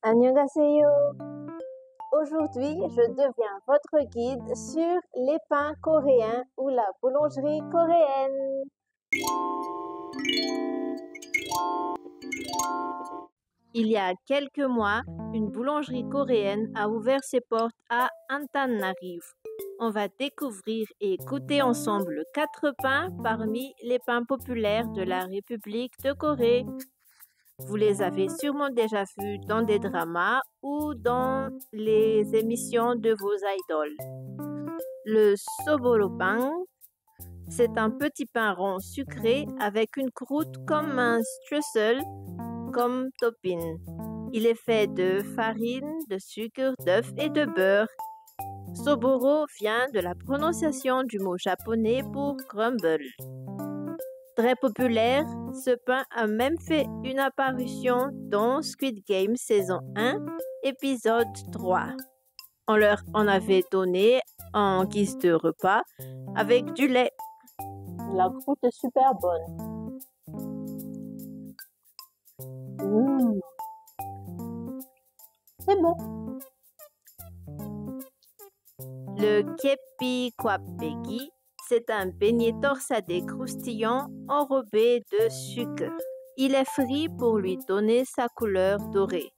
Annyeonghaseyo! Aujourd'hui, je deviens votre guide sur les pains coréens ou la boulangerie coréenne. Il y a quelques mois, une boulangerie coréenne a ouvert ses portes à Antananarivo. On va découvrir et goûter ensemble 4 pains parmi les pains populaires de la République de Corée. Vous les avez sûrement déjà vus dans des dramas ou dans les émissions de vos idoles. Le soborobang, c'est un petit pain rond sucré avec une croûte comme un streusel, comme topping. Il est fait de farine, de sucre, d'œufs et de beurre. Soboro vient de la prononciation du mot japonais pour crumble. Très populaire, ce pain a même fait une apparition dans Squid Game saison 1, épisode 3. On leur en avait donné en guise de repas avec du lait. La croûte est super bonne. C'est bon. Le kepi kwapegi, c'est un beignet torsadé croustillant enrobé de sucre. Il est frit pour lui donner sa couleur dorée.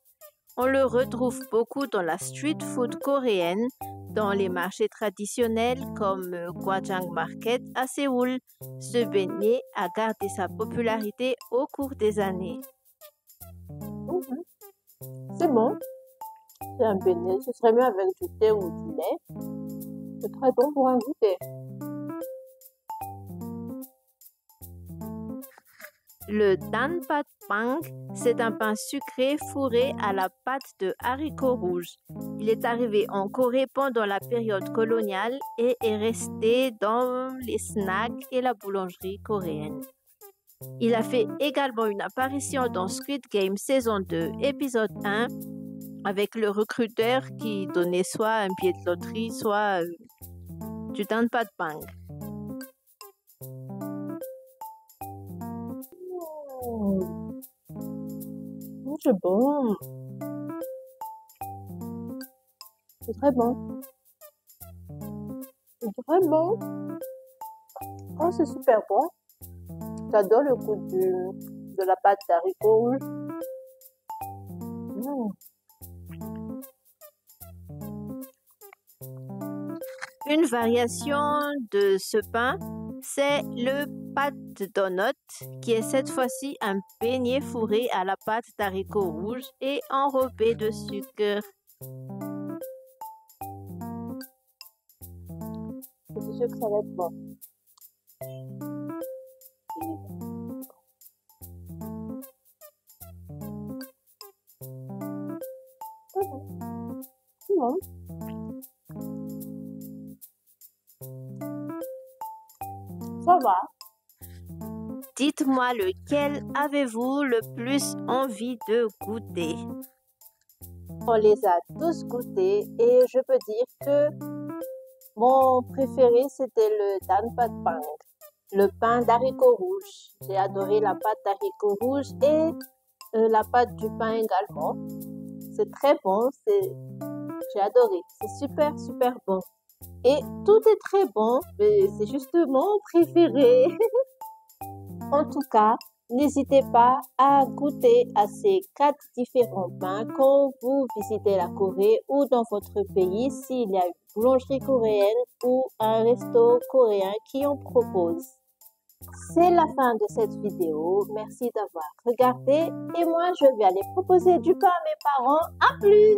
On le retrouve beaucoup dans la street food coréenne, dans les marchés traditionnels comme Gwajang Market à Séoul. Ce beignet a gardé sa popularité au cours des années. C'est bon. C'est un beignet. Ce serait mieux avec du thé ou du lait. C'est très bon pour un goûter. Le danpatbang, c'est un pain sucré fourré à la pâte de haricots rouges. Il est arrivé en Corée pendant la période coloniale et est resté dans les snacks et la boulangerie coréenne. Il a fait également une apparition dans Squid Game saison 2, épisode 1, avec le recruteur qui donnait soit un billet de loterie, soit du danpatbang. C'est bon. C'est très bon. C'est très bon. Oh, c'est super bon. J'adore le goût de la pâte d'haricots rouges. Une variation de ce pain, c'est le pâte donut, qui est cette fois-ci un beignet fourré à la pâte d'haricots rouges et enrobé de sucre. Je suis sûre que ça va être bon. C'est bon. Ça va. Dites-moi lequel avez-vous le plus envie de goûter? On les a tous goûtés et je peux dire que mon préféré c'était le danpatbang, le pain d'haricots rouges. J'ai adoré la pâte d'haricots rouges et la pâte du pain également. C'est très bon, j'ai adoré. C'est super super bon. Et tout est très bon, mais c'est juste mon préféré. En tout cas, n'hésitez pas à goûter à ces 4 différents pains quand vous visitez la Corée ou dans votre pays s'il y a une boulangerie coréenne ou un resto coréen qui en propose. C'est la fin de cette vidéo. Merci d'avoir regardé et moi je vais aller proposer du pain à mes parents. À plus!